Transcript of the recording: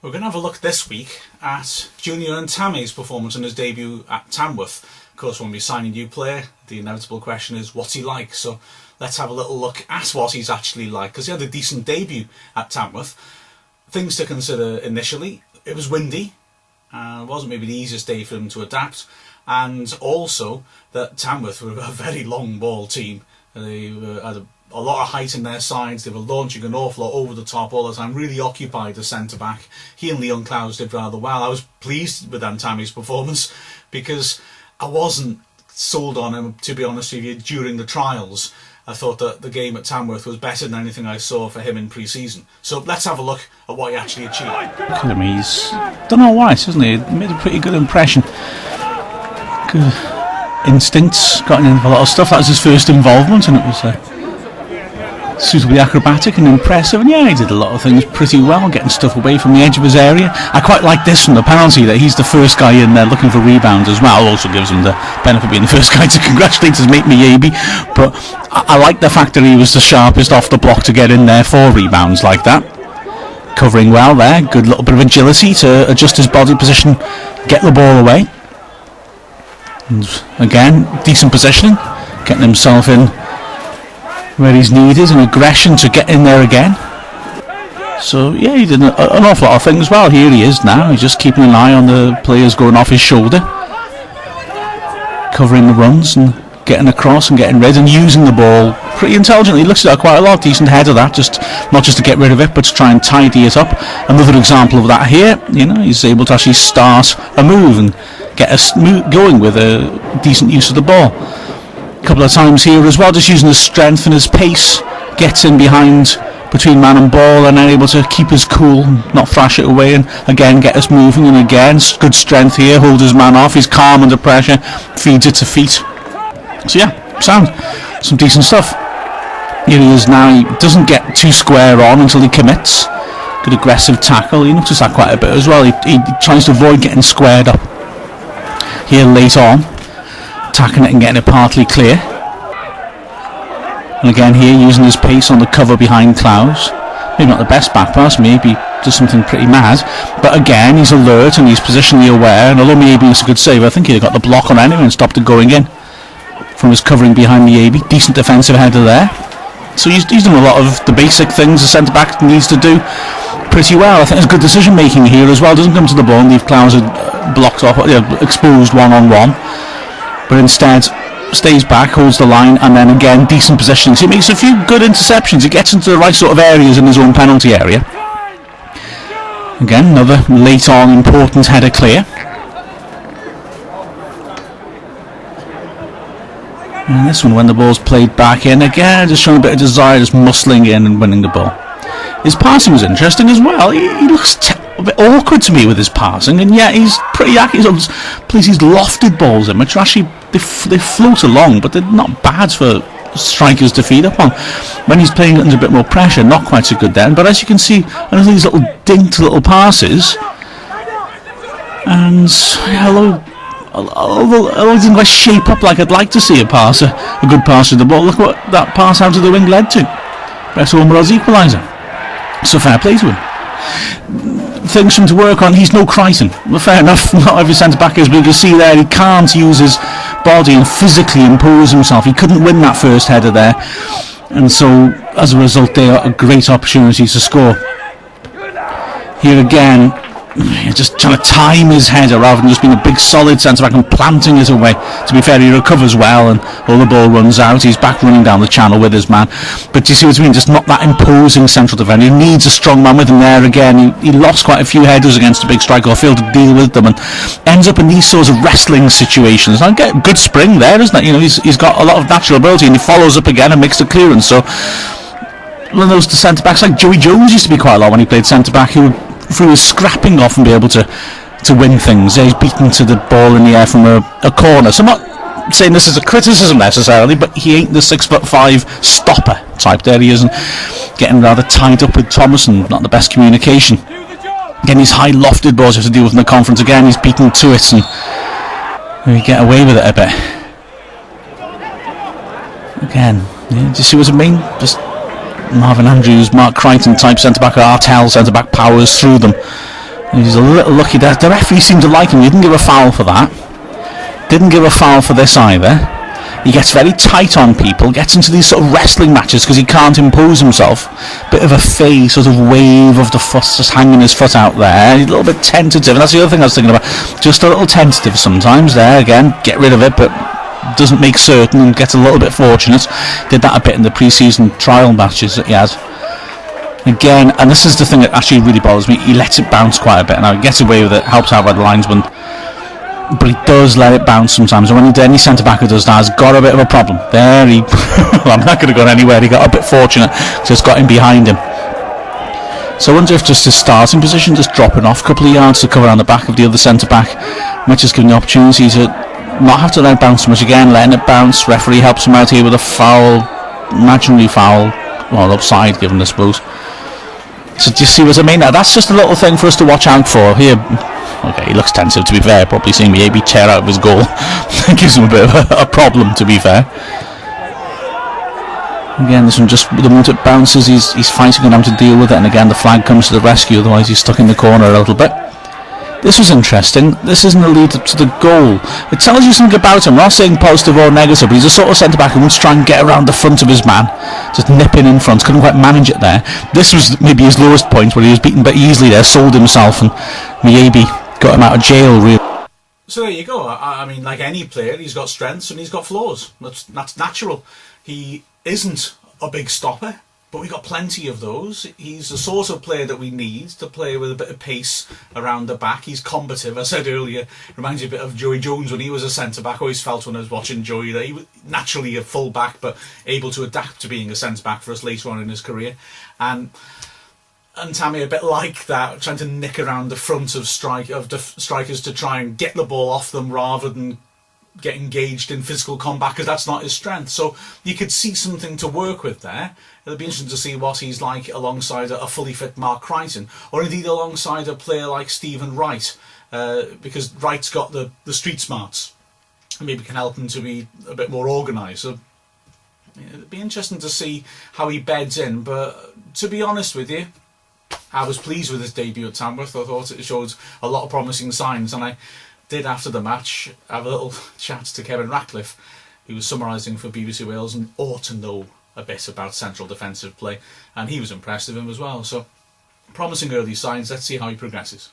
We're going to have a look this week at Junior and Tammy's performance in his debut at Tamworth. Of course, when we sign a new player, the inevitable question is, what's he like? So let's have a little look at what he's actually like, because he had a decent debut at Tamworth. Things to consider initially: it was windy, it wasn't maybe the easiest day for him to adapt, and also that Tamworth were a very long ball team. They had a lot of height in their sides. They were launching an awful lot over the top all the time, really occupied the centre-back. He and Leon Clowes did rather well. I was pleased with Tammy's performance because I wasn't sold on him, to be honest with you, during the trials. I thought that the game at Tamworth was better than anything I saw for him in pre-season. So let's have a look at what he actually achieved. Look at him, he's done alright, hasn't he? He made a pretty good impression. Good instincts, got in a lot of stuff. That was his first involvement, and it was suitably acrobatic and impressive, and yeah, he did a lot of things pretty well, getting stuff away from the edge of his area. I quite like this from the penalty, that he's the first guy in there looking for rebounds as well. Also gives him the benefit of being the first guy to congratulate his mate Miyabi, but I like the fact that he was the sharpest off the block to get in there for rebounds like that. Covering well there, good little bit of agility to adjust his body position, get the ball away, and again, decent positioning, getting himself in where he's needed, and aggression to get in there again. So yeah, he did an awful lot of things well. Here he is now, he's just keeping an eye on the players going off his shoulder, covering the runs and getting across and getting rid and using the ball pretty intelligently. He looks at that quite a lot. Decent head of that, just not just to get rid of it, but to try and tidy it up. Another example of that here, you know, he's able to actually start a move and get us going with a decent use of the ball. A couple of times here as well, just using his strength and his pace, gets in behind between man and ball, and then able to keep his cool, not thrash it away, and again get us moving. And again, good strength here, hold his man off, he's calm under pressure, feeds it to feet. So yeah, sound, some decent stuff. Here he is now. He doesn't get too square on until he commits. Good aggressive tackle. You notice that quite a bit as well. He tries to avoid getting squared up. Here late on, attacking it and getting it partly clear. And again here, using his pace on the cover behind Clowes. Maybe not the best back pass, maybe does something pretty mad, but again he's alert and he's positionally aware, and although maybe it's a good save, I think he'd got the block on anyway and stopped it going in from his covering behind Miyabi. Decent defensive header there. So he's done a lot of the basic things a centre-back needs to do pretty well. I think there's good decision making here as well. Doesn't come to the ball and leave Clowes blocked off, exposed one-on-one, but instead stays back, holds the line, and then again decent positioning. So he makes a few good interceptions. He gets into the right sort of areas in his own penalty area. Again, another late on important header clear. And this one, when the ball's played back in, again just showing a bit of desire, just muscling in and winning the ball. His passing was interesting as well. He looks a bit awkward to me with his passing, and yet he's pretty accurate. He's lofted balls in, which are actually they float along, but they're not bad for strikers to feed up on. When he's playing under a bit more pressure, not quite so good then. But as you can see, another of these little dinked little passes, and although it didn't quite shape up like I'd like to see a good pass with the ball, look what that pass out of the wing led to. Wrexham was equaliser. So fair play to him. Things for him to work on. He's no Crichton. Well, fair enough, not every centre-back is, but you can see there he can't use his body and physically impose himself. He couldn't win that first header there, and so as a result they are a great opportunity to score. Here again, just trying to time his header rather than just being a big solid centre-back and planting it away. To be fair, he recovers well and all the ball runs out. He's back running down the channel with his man. But do you see what I mean? Just not that imposing central defender. He needs a strong man with him there again. He lost quite a few headers against a big striker, or failed to deal with them, and ends up in these sorts of wrestling situations. I get a good spring there, isn't it? You know, he's got a lot of natural ability, and he follows up again and makes the clearance. So one of those centre-backs like Joey Jones used to be quite a lot when he played centre-back, who through his scrapping off and be able to win things. He's beaten to the ball in the air from a corner. So I'm not saying this is a criticism necessarily, but he ain't the 6'5" stopper type. There he is, and getting rather tied up with Thomas, and not the best communication. Again, these high lofted balls you have to deal with in the conference. Again, he's beaten to it, and we get away with it a bit. Again, do you see what I mean? Just Marvin Andrews, Mark Crichton type centre-back, Artell centre-back powers through them. He's a little lucky there. The referee seemed to like him. He didn't give a foul for that. Didn't give a foul for this either. He gets very tight on people, gets into these sort of wrestling matches because he can't impose himself. Bit of a fey sort of wave of the foot, just hanging his foot out there. He's a little bit tentative, and that's the other thing I was thinking about. Just a little tentative sometimes there. Again, get rid of it, but doesn't make certain and gets a little bit fortunate. Did that a bit in the pre-season trial matches that he had. Again, and this is the thing that actually really bothers me, he lets it bounce quite a bit. Now he gets away with it, helps out by the linesman, but he does let it bounce sometimes, and when any centre-back who does that has got a bit of a problem. There he... I'm not going to go anywhere. He got a bit fortunate, just got him behind him. So I wonder if just his starting position, just dropping off a couple of yards to cover on the back of the other centre-back, might just give him the opportunity to not have to let it bounce much again, letting it bounce. Referee helps him out here with a foul, imaginary foul, well, offside given, I suppose. So do you see what I mean? Now that's just a little thing for us to watch out for here. Okay, he looks tentative, to be fair, probably seeing maybe tear out of his goal. It gives him a bit of a problem, to be fair. Again, this one just, the moment it bounces, he's fighting and having to deal with it, and again the flag comes to the rescue, otherwise he's stuck in the corner a little bit. This was interesting. This isn't a lead up to the goal. It tells you something about him. We're not saying positive or negative, but he's a sort of centre-back who wants to try and get around the front of his man, just nipping in front, couldn't quite manage it there. This was maybe his lowest point, where he was beaten but easily there, sold himself, and maybe got him out of jail, really. So there you go. I mean, like any player, he's got strengths and he's got flaws. That's natural. He isn't a big stopper, but we've got plenty of those. He's the sort of player that we need to play with a bit of pace around the back. He's combative. I said earlier, reminds me a bit of Joey Jones when he was a centre-back. I always felt when I was watching Joey that he was naturally a full-back, but able to adapt to being a centre-back for us later on in his career. And Tammy a bit like that, trying to nick around the front of strikers to try and get the ball off them rather than get engaged in physical combat, because that's not his strength. So you could see something to work with there. It'll be interesting to see what he's like alongside a fully fit Mark Crichton, or indeed alongside a player like Stephen Wright, because Wright's got the street smarts and maybe can help him to be a bit more organised. So it'll be interesting to see how he beds in, but to be honest with you, I was pleased with his debut at Tamworth. I thought it showed a lot of promising signs, and I did, after the match, have a little chat to Kevin Ratcliffe, who was summarising for BBC Wales and ought to know a bit about central defensive play, and he was impressed with him as well. So promising early signs. Let's see how he progresses.